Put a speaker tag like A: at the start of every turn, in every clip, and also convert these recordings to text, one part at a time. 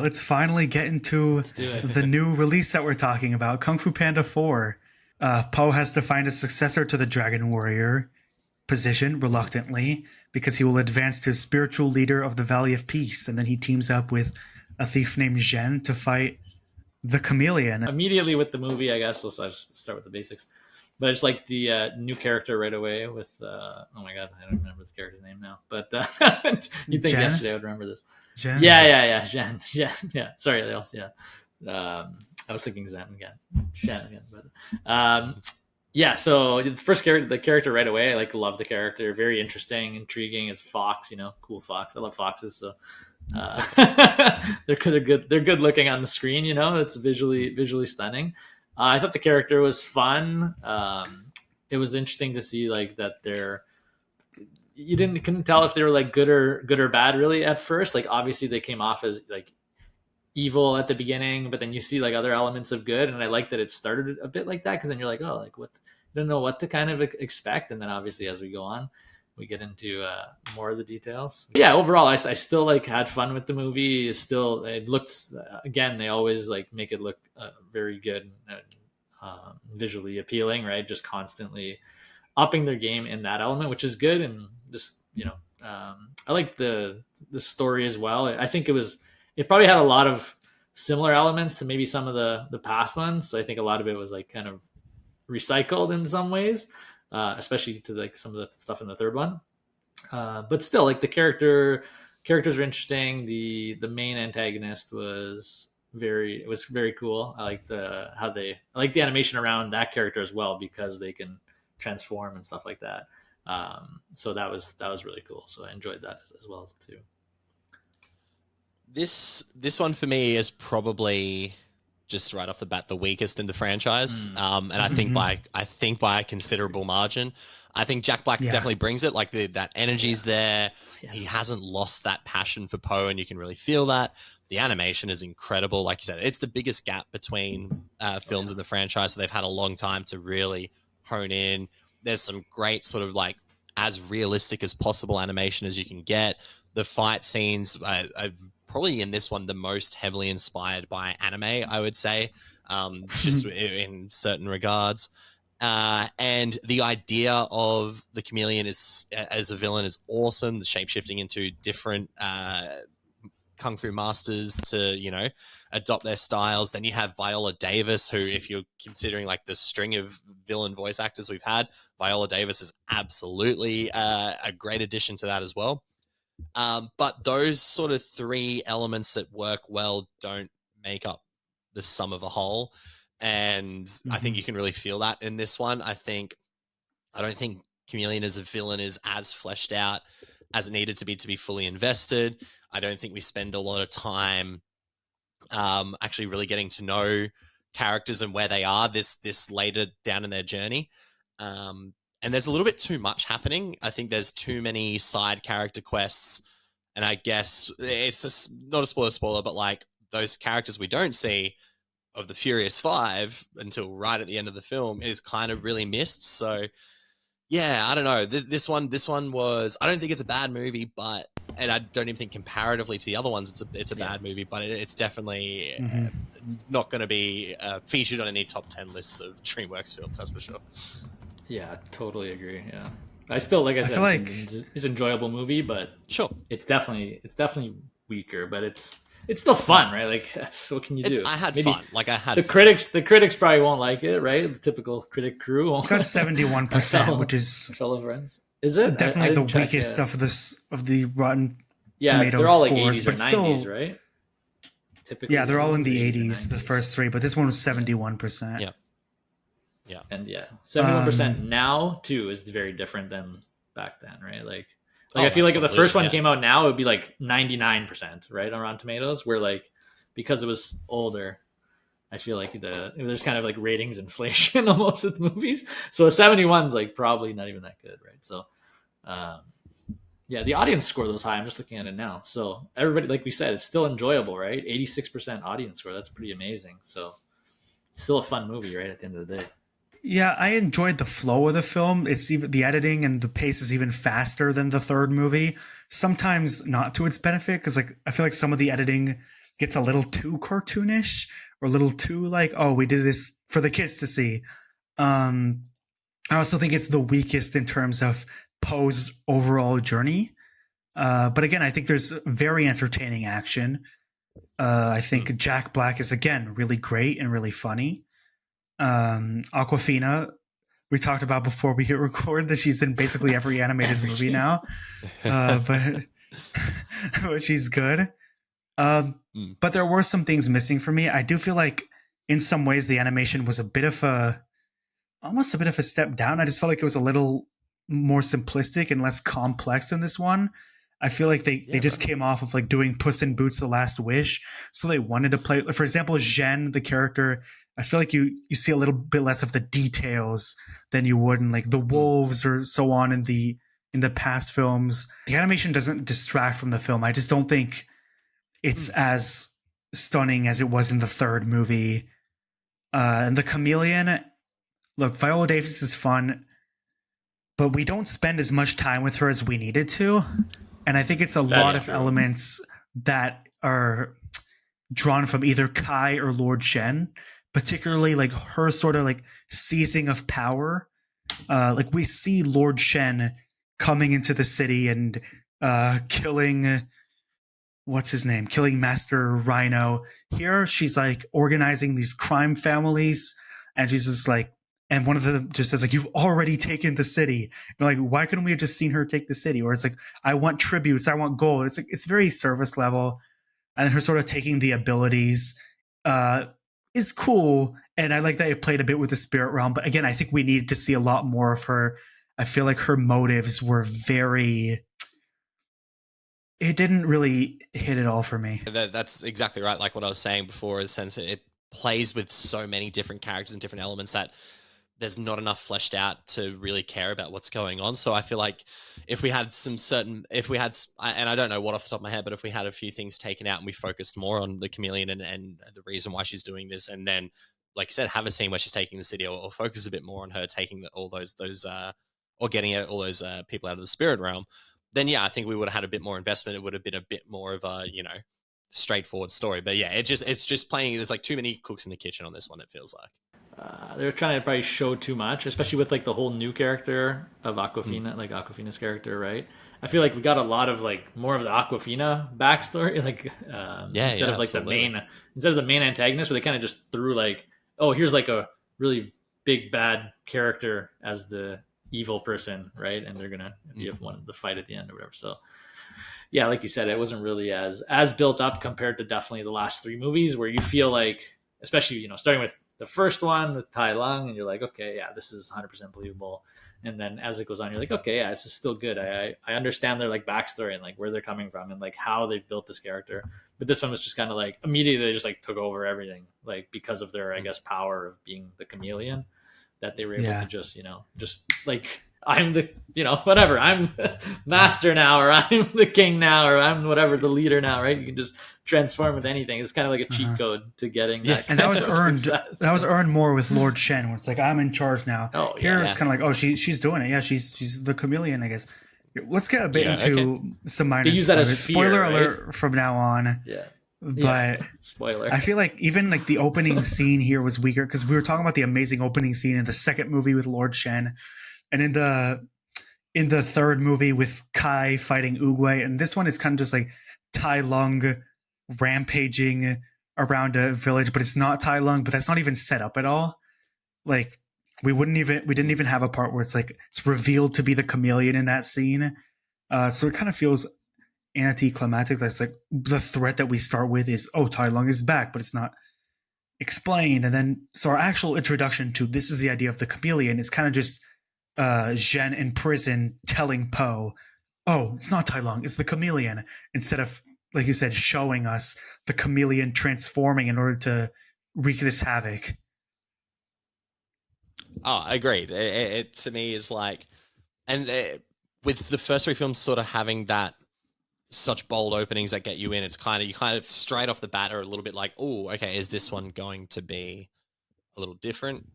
A: let's finally get into
B: Let's do it.
A: the new release that we're talking about, Kung Fu Panda 4. Poe has to find a successor to the Dragon Warrior position, reluctantly, because he will advance to spiritual leader of the Valley of Peace, and then he teams up with a thief named Zhen to fight the Chameleon.
B: Immediately with the movie, I guess, let's start with the basics. But it's like the new character right away with, oh my god, I don't remember the character's name now. But you'd think
A: Zhen?
B: yesterday I would remember this.
A: Zhen?
B: Yeah, Zhen. Yeah. Sorry, else. Yeah. I was thinking Zen again. Zhen again. But yeah, so the first character, the character right away, I love the character. Very interesting, intriguing. It's Fox, cool Fox. I love foxes, so they're good. They're good looking on the screen. It's visually stunning. I thought the character was fun. It was interesting to see that couldn't tell if they were good or bad really at first. Obviously they came off as evil at the beginning, but then you see other elements of good, and I like that it started a bit like that, because then you're what, you don't know what to kind of expect, and then obviously as we go on we get into more of the details. But yeah, overall I still had fun with the movie. It looks, again, they always make it look very good, visually appealing, right? Just constantly upping their game in that element, which is good. And just I like the story as well. I think it probably had a lot of similar elements to maybe some of the past ones, so I think a lot of it was kind of recycled in some ways, especially to some of the stuff in the third one. But still, the characters are interesting. The main antagonist was very cool. I like the animation around that character as well, because they can transform and stuff like that. So that was really cool. So I enjoyed that as well too.
C: This one for me is probably just right off the bat the weakest in the franchise, and I think by a considerable margin. I think Jack Black definitely brings it. That energy's there. Yeah. He hasn't lost that passion for Poe, and you can really feel that. The animation is incredible. Like you said, it's the biggest gap between films in the franchise, so they've had a long time to really hone in. There's some great sort of as realistic as possible animation as you can get. The fight scenes, probably in this one the most heavily inspired by anime, I would say, just in certain regards. And the idea of the Chameleon as a villain is awesome. The shapeshifting into different kung fu masters to adopt their styles. Then you have Viola Davis, who, if you're considering the string of villain voice actors we've had, Viola Davis is absolutely a great addition to that as well. But those sort of three elements that work well don't make up the sum of a whole. And I think you can really feel that in this one. I don't think Chameleon as a villain is as fleshed out as it needed to be fully invested. I don't think we spend a lot of time actually really getting to know characters and where they are this later down in their journey. And there's a little bit too much happening. I think there's too many side character quests. And I guess it's just not a spoiler, but those characters we don't see of the Furious Five until right at the end of the film is kind of really missed. So yeah, I don't know. This one was, I don't think it's a bad movie, and I don't even think comparatively to the other ones it's a bad movie, but it's definitely not going to be featured on any top 10 lists of DreamWorks films, that's for sure.
B: Yeah, totally agree. Yeah, I still, like I said, it's an enjoyable movie, but
C: sure,
B: it's definitely weaker, but it's still fun, right? That's what can you do?
C: I had fun.
B: The critics probably won't like it, right? The typical critic crew won't.
A: It got 71%, which is
B: fellow friends. Is it
A: definitely the weakest of the Rotten Tomatoes
B: they're all
A: scores,
B: 80s
A: but
B: or 90s,
A: still,
B: right? Typically,
A: they're all in the 80s. The first three, but this one was 71%.
C: Yeah. Yeah.
B: And 71% now too is very different than back then, right? I feel like if the first one came out now, it would be 99%, right, on Rotten Tomatoes, where because it was older, I feel there's kind of ratings inflation almost with movies. So the 71's probably not even that good, right? So the audience score was high. I'm just looking at it now. So everybody, like we said, it's still enjoyable, right? 86% audience score. That's pretty amazing. So it's still a fun movie, right, at the end of the day.
A: Yeah, I enjoyed the flow of the film. It's even the editing and the pace is even faster than the third movie. Sometimes not to its benefit, because I feel like some of the editing gets a little too cartoonish or a little too like, oh, we did this for the kids to see. I also think it's the weakest in terms of Poe's overall journey. But again, I think there's very entertaining action. I think Jack Black is, again, really great and really funny. Aquafina, we talked about before we hit record that she's in basically every animated movie now. But she's good. But there were some things missing for me. I do feel like in some ways the animation was almost a bit of a step down. I just felt like it was a little more simplistic and less complex in this one. I feel like they just came off of like doing Puss in Boots: The Last Wish, so they wanted to play. For example, Zhen, the character, I feel like you see a little bit less of the details than you would in like the wolves or so on in the past films. The animation doesn't distract from the film. I just don't think it's as stunning as it was in the third movie. And the chameleon, look, Viola Davis is fun, but we don't spend as much time with her as we needed to. And I think it's a lot of elements that are drawn from either Kai or Lord Shen, particularly like her sort of like seizing of power. Like we see Lord Shen coming into the city and killing, what's his name? Killing Master Rhino. Here she's like organizing these crime families, and she's just like, and one of them just says like, "You've already taken the city." You're like, why couldn't we have just seen her take the city? Or it's like, "I want tributes, I want gold." It's like, it's very surface level, and her sort of taking the abilities is cool, and I like that it played a bit with the spirit realm. But again, I think we needed to see a lot more of her. I feel like her motives were very. It didn't really hit it all for me.
C: That's exactly right. Like what I was saying before, is since it plays with so many different characters and different elements that there's not enough fleshed out to really care about what's going on. So I feel like if we had and I don't know what off the top of my head, but if we had a few things taken out and we focused more on the chameleon and the reason why she's doing this, and then, like you said, have a scene where she's taking the city, or focus a bit more on her taking all those or getting all those people out of the spirit realm, then yeah, I think we would have had a bit more investment. It would have been a bit more of a, straightforward story. But yeah, it's just playing. There's like too many cooks in the kitchen on this one, it feels like.
B: They're trying to probably show too much, especially with like the whole new character of Aquafina, like Aquafina's character, right? I feel like we got a lot of like more of the Aquafina backstory, like instead of like absolutely. Instead of the main antagonist, where they kind of just threw like, oh, here's like a really big bad character as the evil person, right? And they're gonna you have one the fight at the end or whatever. So yeah, like you said, it wasn't really as built up compared to definitely the last three movies, where you feel like, especially starting with the first one with Tai Lung, and you're like, okay, yeah, this is 100% believable. And then as it goes on, you're like, okay, yeah, this is still good. I understand their like backstory and like where they're coming from and like how they've built this character. But this one was just kind of like immediately they just like took over everything, like because of their, I guess, power of being the chameleon, that they were able to just like, I'm the, whatever, I'm master now, or I'm the king now, or I'm whatever, the leader now, right? You can just transform with anything. It's kind of like a cheat code to getting that.
A: And that was earned. Success. That was earned more with Lord Shen, where it's like, I'm in charge now. Oh, here it's kind of like, oh, she's doing it. Yeah, she's the chameleon, I guess. Let's get a bit into some minor
B: use that as
A: spoiler
B: fear,
A: alert
B: right?
A: from now on.
B: Yeah.
A: But
B: spoiler.
A: I feel like even like the opening scene here was weaker, because we were talking about the amazing opening scene in the second movie with Lord Shen, and in the third movie with Kai fighting Oogway, and this one is kind of just like Tai Lung rampaging around a village, but it's not Tai Lung, but that's not even set up at all. Like we didn't even have a part where it's like it's revealed to be the chameleon in that scene. So it kind of feels anticlimactic. That's like the threat that we start with is, oh, Tai Lung is back, but it's not explained. And then so our actual introduction to this is the idea of the chameleon is kind of just Zhen in prison telling Poe, oh, it's not Tai Lung, it's the chameleon, instead of, like you said, showing us the chameleon transforming in order to wreak this havoc.
C: Oh, agreed. It to me is like, and with the first three films sort of having that such bold openings that get you in, it's you kind of straight off the bat are a little bit like, oh, okay, is this one going to be a little different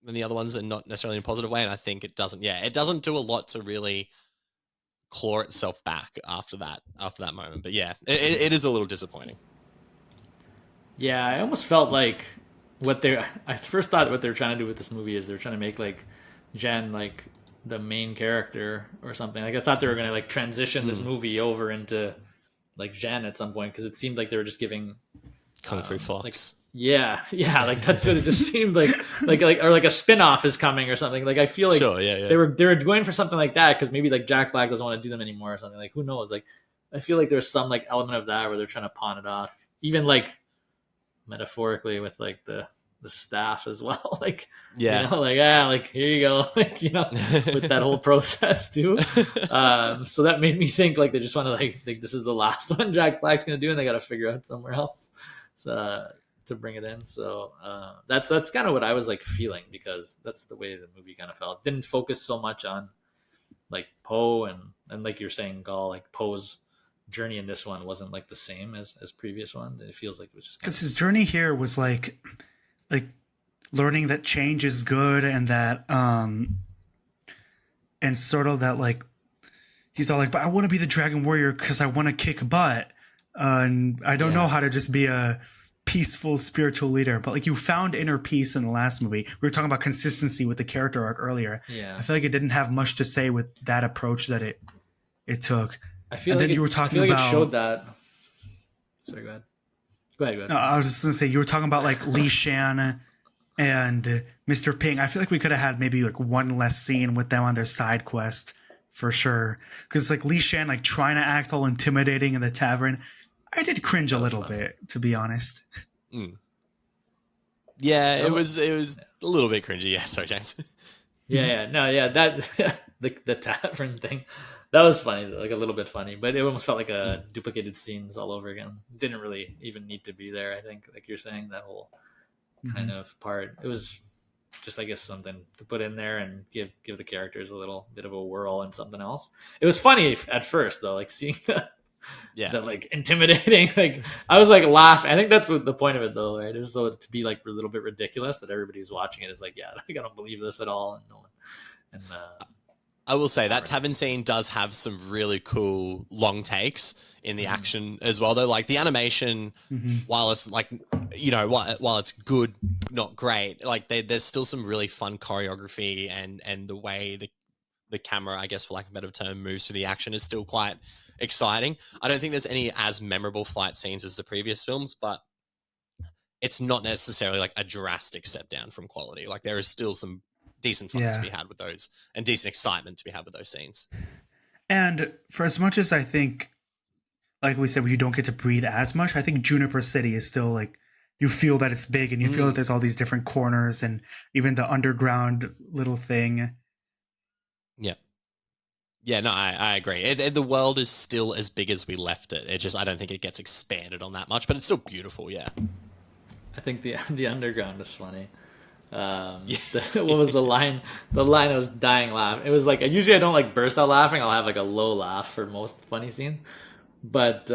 C: than the other ones, and not necessarily in a positive way? And I think it doesn't. Yeah, it doesn't do a lot to really claw itself back after that moment. But yeah, it is a little disappointing.
B: Yeah, I almost felt like I first thought what they were trying to do with this movie is they're trying to make like Jen like the main character or something. Like I thought they were gonna like transition this movie over into like Jen at some point because it seemed like they were just giving
C: Kung Fu
B: like
C: Fox.
B: yeah, like that's what it just seemed like or like a spin-off is coming or something. Like I feel like
C: Sure, yeah.
B: they were going for something like that because maybe like Jack Black doesn't want to do them anymore or something. Like who knows? Like I feel like there's some like element of that where they're trying to pawn it off, even like metaphorically with like the staff as well. Like
C: Yeah.
B: you know, like here you go, like you know, with that whole process too. So that made me think like they just want to like this is the last one Jack Black's gonna do, and they got to figure out somewhere else. So to bring it in. So that's kind of what I was like feeling because that's the way the movie kind of felt. Didn't focus so much on like Poe and like you're saying, Gall, like Poe's journey in this one wasn't like the same as previous ones. It feels like it was just
A: because his journey here was like learning that change is good and that and sort of that like he's all like, but I want to be the Dragon Warrior because I want to kick butt and I don't know how to just be a peaceful spiritual leader. But like you found inner peace in the last movie. We were talking about consistency with the character arc earlier. I feel like it didn't have much to say with that approach that it took.
B: I feel
A: and
B: like
A: then you were talking
B: it
A: about
B: showed that. Sorry, go ahead.
A: No, I was just gonna say you were talking about like Li Shan and Mr. Ping. I feel like we could have had maybe like one less scene with them on their side quest for sure. Because like Li Shan like trying to act all intimidating in the tavern, I did cringe a little bit, to be honest.
C: Yeah, it was a little bit cringy. Yeah, sorry, James.
B: That the tavern thing, that was funny, like a little bit funny, but it almost felt like a duplicated scenes all over again. Didn't really even need to be there. I think, like you're saying, that whole kind of part, it was just, I guess, something to put in there and give the characters a little bit of a whirl and something else. It was funny at first though, like seeing that like intimidating, like I was like laughing. I think that's what the point of it though, right? It was so to be like a little bit ridiculous that everybody who's watching it is like, yeah, I don't believe this at all, and no one. And
C: I will say that tavern scene does have some really cool long takes in the action as well, though. Like the animation, while it's like, you know, while it's good, not great, like there's still some really fun choreography and the way the camera, I guess for lack of a better term, moves through the action is still quite exciting. I don't think there's any as memorable fight scenes as the previous films, but it's not necessarily like a drastic step down from quality. Like there is still some decent fun to be had with those and decent excitement to be had with those scenes.
A: And for as much as I think, like we said, you don't get to breathe as much, I think Juniper City is still like, you feel that it's big and you feel that there's all these different corners and even the underground little thing.
C: Yeah, no, I agree. The world is still as big as we left it. It just, I don't think it gets expanded on that much, but it's still beautiful, yeah.
B: I think the underground is funny. What was the line? The line I was dying laughing. It was like, usually I don't like burst out laughing. I'll have like a low laugh for most funny scenes. But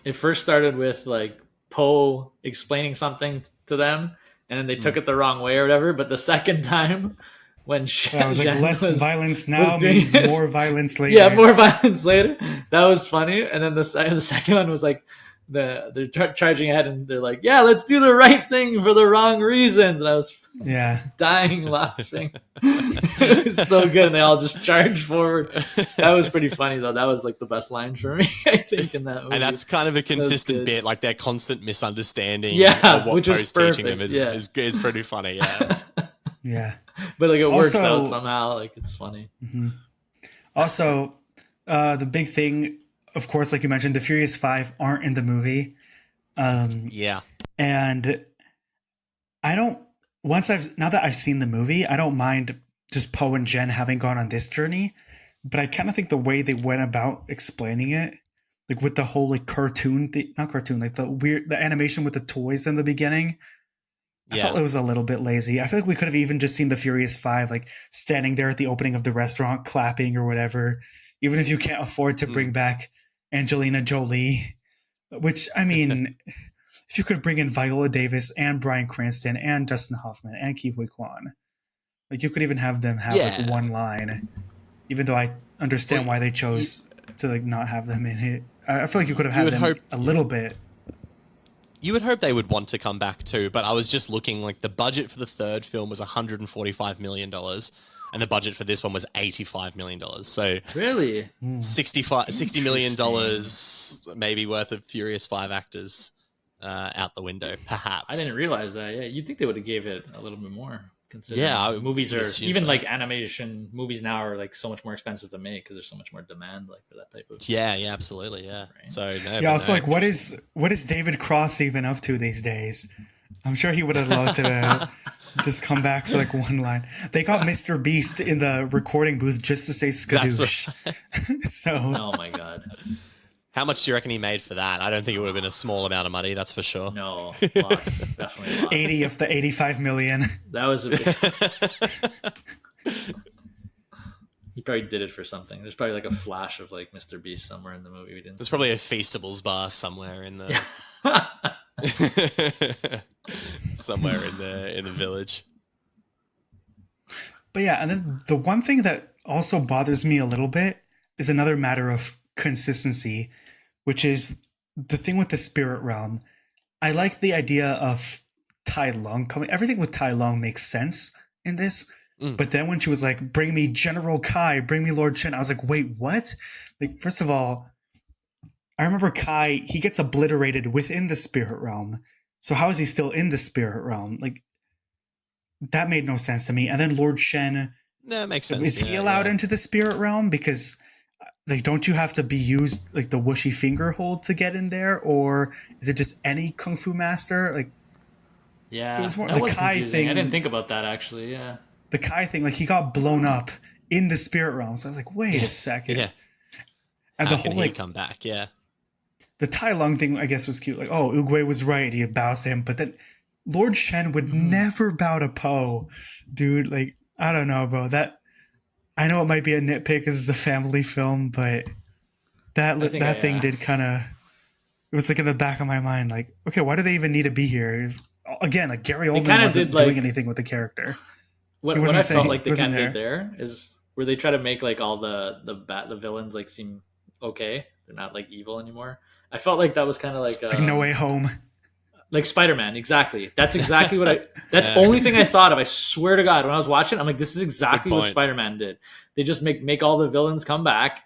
B: it first started with like Poe explaining something to them, and then they took it the wrong way or whatever. But the second time, when
A: I was like, less violence now means more violence later.
B: Yeah, more violence later. That was funny. And then the second one was like, they're charging ahead and they're like, yeah, let's do the right thing for the wrong reasons. And I was dying laughing. It was so good. And they all just charged forward. That was pretty funny though. That was like the best line for me, I think, in that movie.
C: And that's kind of a consistent bit, like their constant misunderstanding
B: of
C: what Poe's teaching them is pretty funny. Yeah.
A: Yeah.
B: But like it works out somehow. Like it's funny.
A: Also, the big thing, of course, like you mentioned, the Furious Five aren't in the movie. And now that I've seen the movie, I don't mind just Poe and Jen having gone on this journey. But I kind of think the way they went about explaining it, like with the whole like not cartoon, like the animation with the toys in the beginning, I felt it was a little bit lazy. I feel like we could have even just seen the Furious Five like standing there at the opening of the restaurant clapping or whatever, even if you can't afford to bring back Angelina Jolie, which, I mean, if you could bring in Viola Davis and Bryan Cranston and Dustin Hoffman and Ke Huy Quan, like you could even have them have like one line, even though I understand why they chose to like not have them in it. I feel like you could have had them a little bit.
C: you would hope they would want to come back too, but I was just looking, like, the budget for the third film was $145 million, and the budget for this one was $85 million. So
B: Really?
C: $60 million maybe worth of Furious 5 actors out the window, perhaps.
B: I didn't realize that. Yeah, you'd think they would have gave it a little bit more. Considering movies are even like animation movies now are like so much more expensive to make because there's so much more demand like for that type of.
C: Yeah, absolutely, yeah.
B: Right?
C: So
A: yeah, also like what is David Cross even up to these days? I'm sure he would have loved to just come back for like one line. They got Mr. Beast in the recording booth just to say Skadoosh.
C: Right.
A: So.
B: Oh my god.
C: How much do you reckon he made for that? I don't think it would have been a small amount of money, that's for sure.
B: No, lots, definitely lots.
A: 80 of the 85 million.
B: That was a bit... He probably did it for something. There's probably like a flash of like Mr. Beast somewhere in the movie we didn't
C: There's
B: see.
C: probably a Feastables bar somewhere in the somewhere in the village.
A: But yeah, and then the one thing that also bothers me a little bit is another matter of consistency, which is the thing with the spirit realm. I like the idea of Tai Lung coming. Everything with Tai Lung makes sense in this. But then when she was like, bring me General Kai, bring me Lord Shen, I was like, wait, what? Like, first of all, I remember Kai, he gets obliterated within the spirit realm. So how is he still in the spirit realm? Like, that made no sense to me. And then Lord Shen,
C: no, it makes sense.
A: Is he allowed into the spirit realm? Because like, don't you have to be used like the whooshy finger hold to get in there, or is it just any kung fu master? Like,
B: yeah,
A: it was more
B: that
A: the
B: was
A: Kai
B: confusing.
A: thing.
B: I didn't think about that actually. Yeah,
A: the Kai thing, like he got blown up in the spirit realm. So I was like, wait a second.
C: Yeah,
A: and
C: how
A: the
C: can
A: whole
C: he
A: like
C: come back? Yeah,
A: the Tai Lung thing, I guess, was cute. Like, oh, Oogway was right. He bows to him, but then Lord Shen would never bow to Poe, dude. Like, I don't know, bro. That I know it might be a nitpick because it's a family film, but that thing did kind of. It was like in the back of my mind, like, okay, why do they even need to be here? Again, like Gary Oldman wasn't doing anything with the character.
B: What I felt like they kind of did there is where they try to make like all the villains like seem okay. They're not like evil anymore. I felt like that was kind of like
A: No Way Home.
B: Like Spider-Man, exactly. That's exactly what that's the only thing I thought of. I swear to God, when I was watching, I'm like, this is exactly what Spider-Man did. They just make all the villains come back,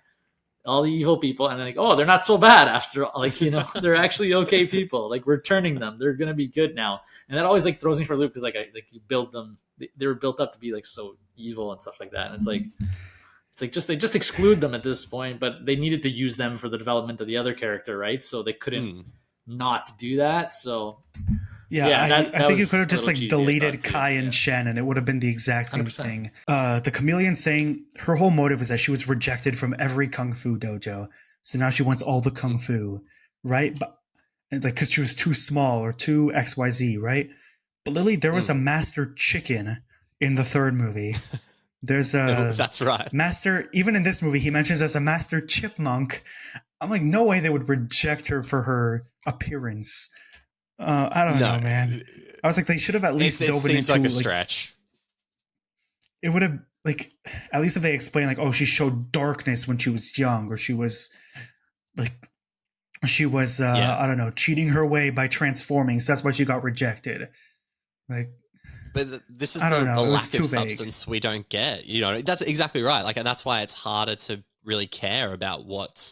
B: all the evil people, and then like, oh, they're not so bad after all. Like, you know, they're actually okay people. Like, we're turning them. They're gonna be good now. And that always like throws me for a loop because like you build them. They were built up to be like so evil and stuff like that. And it's like they just exclude them at this point, but they needed to use them for the development of the other character, right? So they couldn't not do that. So
A: I think you could have just like deleted Kai and Shen and it would have been the exact same
B: 100%.
A: thing. The Chameleon saying her whole motive is that she was rejected from every kung fu dojo, so now she wants all the kung fu, right? But it's like because she was too small or too XYZ, right? But Lily, there was a Master Chicken in the third movie. There's a
C: that's right.
A: Master, even in this movie, he mentions as a Master Chipmunk. I'm like, no way they would reject her for her appearance. I don't know, man. I was like, they should have at least dove into. It seems
C: like a stretch.
A: It would have, like, at least if they explain, like, oh, she showed darkness when she was young, or she was, like, I don't know, cheating her way by transforming, so that's why she got rejected. Like,
C: but this is
A: the
C: lack of substance we don't get. You know, that's exactly right. Like, and that's why it's harder to really care about what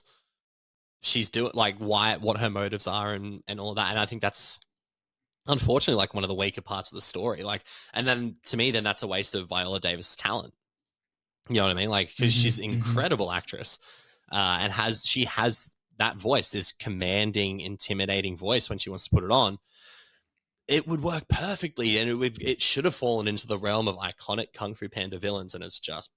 C: she's doing, like what her motives are and all of that. And I think that's unfortunately like one of the weaker parts of the story. Like, and then to me, then that's a waste of Viola Davis' talent. You know what I mean? Like, because she's an incredible actress, and she has that voice, this commanding, intimidating voice when she wants to put it on. It would work perfectly, and it should have fallen into the realm of iconic Kung Fu Panda villains, and it's just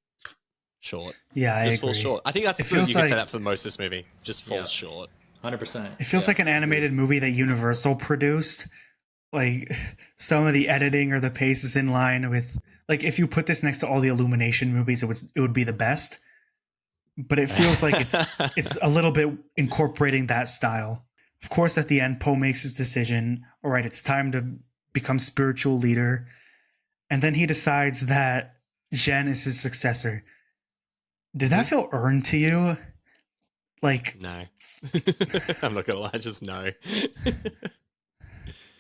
C: short.
A: Yeah, I agree.
C: Falls short. I think you can say that for most of this movie. Just falls short.
B: 100%.
A: It feels like an animated movie that Universal produced. Like, some of the editing or the pace is in line with, like, if you put this next to all the Illumination movies, it would be the best. But it feels like it's a little bit incorporating that style. Of course, at the end, Poe makes his decision. All right, it's time to become spiritual leader. And then he decides that Zhen is his successor. Did that feel earned to you? Like,
C: no. I'm not gonna lie, just no.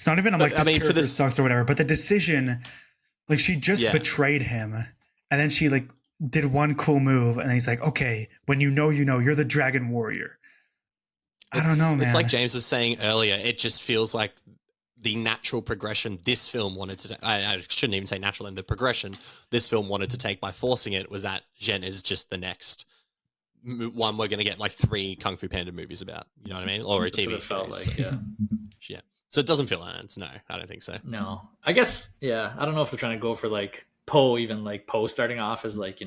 A: It's not even I'm like,
C: But, I
A: this
C: mean, for
A: character
C: this-
A: sucks or whatever, but the decision, like, she just
C: Yeah.
A: betrayed him, and then she like did one cool move, and then he's like, okay, when you know, you're the Dragon Warrior. I don't know, man.
C: It's like James was saying earlier. It just feels like the natural progression this film wanted to take. I shouldn't even say natural, and the progression this film wanted to take by forcing it was that Jen is just the next one we're going to get like 3 Kung Fu Panda movies about. You know what I mean? Or a
B: That's what
C: TV
B: it felt
C: series.
B: like, yeah.
C: Yeah. So it doesn't feel earned. No, I don't think so.
B: No, I guess, yeah. I don't know if they're trying to go for like Poe, even like Poe starting off as like,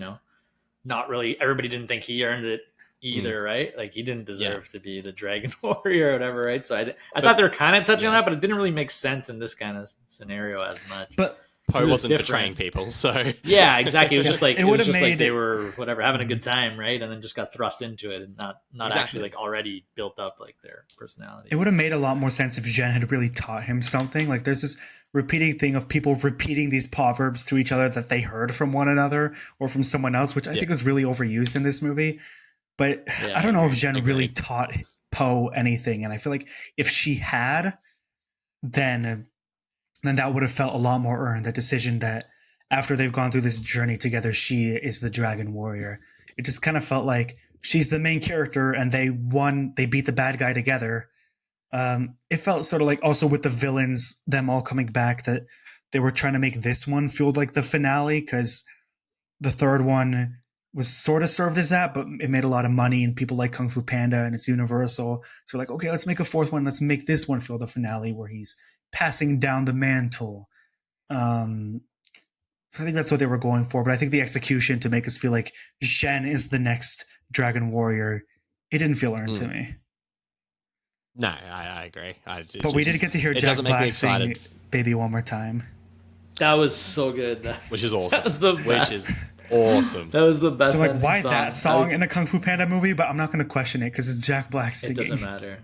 B: not really, everybody didn't think he earned it either, right? Like he didn't deserve to be the Dragon Warrior or whatever, right? So I thought they were kind of touching on that, but it didn't really make sense in this kind of scenario as much.
A: But
C: Poe wasn't
B: different.
C: betraying people, so
B: yeah, exactly. It was just like
A: It
B: it was
A: would've
B: just like
A: made-
B: they were whatever having a good time, right? And then just got thrust into it and not
C: Exactly.
B: actually like already built up like their personality.
A: it would have made a lot more sense if Jen had really taught him something. Like there's this repeating thing of people repeating these proverbs to each other that they heard from one another or from someone else, which I think was really overused in this movie. But
B: Yeah,
A: I don't know if Jen
C: agree.
A: really taught Poe anything. And I feel like if she had, then that would have felt a lot more earned. The decision that after they've gone through this journey together, she is the Dragon Warrior. It just kind of felt like she's the main character and they beat the bad guy together. It felt sort of like also with the villains, them all coming back, that they were trying to make this one feel like the finale, because the third one was sort of served as that, but it made a lot of money and people like Kung Fu Panda and it's Universal. So like, okay, let's make a fourth one. Let's make this one feel the finale where he's passing down the mantle. So I think that's what they were going for. But I think the execution to make us feel like Shen is the next Dragon Warrior, it didn't feel earned to me.
C: no, I agree.
A: But we did get to hear
C: it
A: Jack
C: doesn't make me
A: Black sing
C: excited,
A: "Baby One More Time."
B: That was so good.
C: which is awesome.
B: That was the
C: which
B: best.
C: is awesome.
B: That was the best.
A: So like,
B: ending
A: why that song
B: I-
A: in a Kung Fu Panda movie? But I'm not going to question it because it's Jack Black
B: It
A: singing.
B: doesn't matter.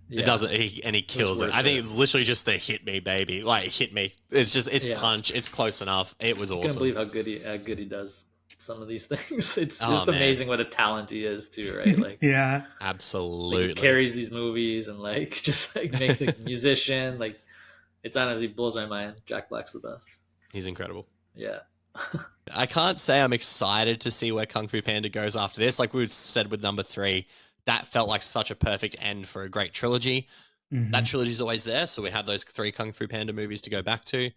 B: Yeah.
C: It doesn't, and he kills it.
B: worth
C: I think
B: it.
C: it's literally just the "hit me, baby," like "hit me." It's
B: Yeah.
C: punch. It's close enough. It was
B: I can't
C: awesome.
B: believe how good he does some of these things. It's
C: Oh,
B: just
C: man.
B: amazing what a talent he is too, right? Like,
A: Yeah,
B: like,
C: Absolutely.
B: he carries these movies and like just like make the musician. Like, it's honestly blows my mind. Jack Black's the best.
C: He's incredible.
B: Yeah.
C: I can't say I'm excited to see where Kung Fu Panda goes after this. Like we said with number 3, that felt like such a perfect end for a great trilogy.
A: Mhm.
C: That trilogy's always there, so we have those 3 Kung Fu Panda movies to go back to.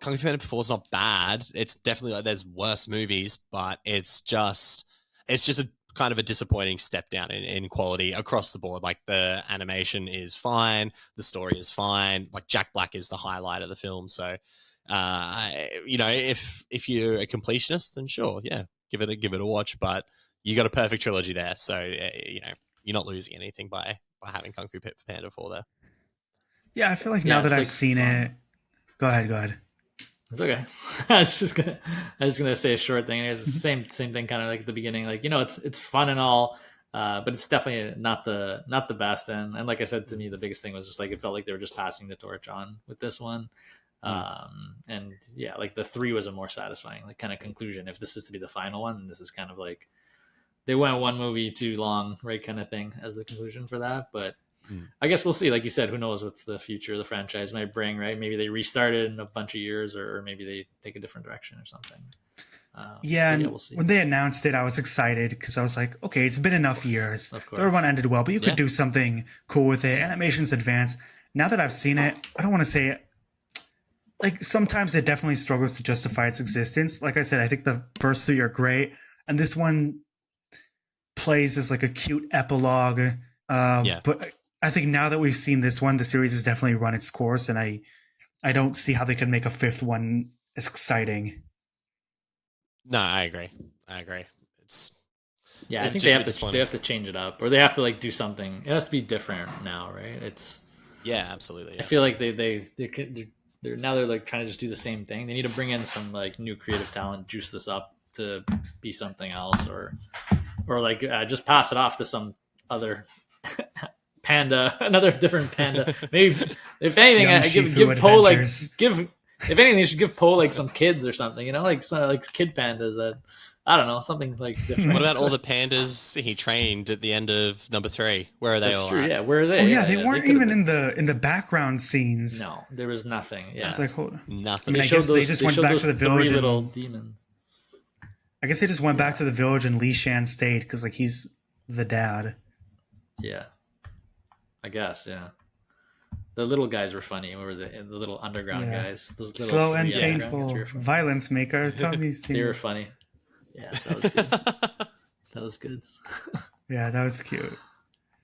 C: Kung Fu Panda 4 is not bad. It's definitely like there's worse movies, but it's just a kind of a disappointing step down in quality across the board. Like the animation is fine, the story is fine. Like Jack Black is the highlight of the film, so if you're a completionist, then sure, yeah, give it a watch. But you got a perfect trilogy there, so you're not losing anything by having Kung Fu Panda 4 there.
A: Yeah, I feel like
B: Yeah,
A: now that
B: it's,
A: I've
B: like,
A: seen
B: fun.
A: it. Go ahead.
B: It's okay. I was gonna say a short thing. It's the same thing, kind of like at the beginning. Like, it's fun and all, but it's definitely not the best. And like I said, to me, the biggest thing was just like it felt like they were just passing the torch on with this one. And yeah, like the 3 was a more satisfying like kind of conclusion. If this is to be the final one, and this is kind of like they went one movie too long, right, kind of thing as the conclusion for that. But I guess we'll see. Like you said, who knows what's the future of the franchise might bring, right? Maybe they restart it in a bunch of years, or maybe they take a different direction or something.
A: Yeah, and
B: we'll see.
A: when they announced it, I was excited because I was like, okay, it's been enough years.
B: Of course.
A: Third one ended well, but you could
C: Yeah.
A: do something cool with it. Animation's advanced. Now that I've seen it, I don't want to say it. Like, sometimes it definitely struggles to justify its existence. Like I said, I think the first 3 are great, and this one plays as like a cute epilogue. But I think now that we've seen this one, the series has definitely run its course, and I don't see how they could make a 5th one as exciting.
C: No, I agree. It's
B: Yeah, I
C: it's
B: think
C: just
B: they have to change it up, or they have to like do something. It has to be different now, right?
C: yeah, absolutely.
B: I
C: Yeah.
B: feel like they're like trying to just do the same thing. They need to bring in some like new creative talent, juice this up to be something else, or like just pass it off to some other panda, another different panda. Maybe if anything,
A: Young
B: I give
A: Shifu
B: Poe like
A: Adventures.
B: if anything, they should give Poe like some kids or something. Like kid pandas that I don't know, something like different.
C: What about all the pandas he trained at the end of number 3? Where are they
B: That's
C: all
B: true.
C: at?
B: Yeah, where are they?
A: Oh yeah, they weren't
B: could've
A: even
B: been-
A: in the background scenes.
B: No, there was nothing. Yeah,
A: It's like, hold on.
C: Nothing.
A: I
B: they showed
A: guess they
B: those.
A: just
B: They
A: went
B: showed
A: back
B: those
A: to the
B: three
A: village
B: little
A: and
B: demons.
A: I guess they just went back to the village and Li Shan stayed because like he's the dad.
B: Yeah, I guess. Yeah, the little guys were funny. Or the little underground
A: Yeah.
B: guys. Those little
A: Slow and
B: three underground guys
A: painful
B: were funny.
A: violence make our tummies
B: They were
A: tingle.
B: funny. Yeah, that was good. That was good.
A: Yeah, that was cute.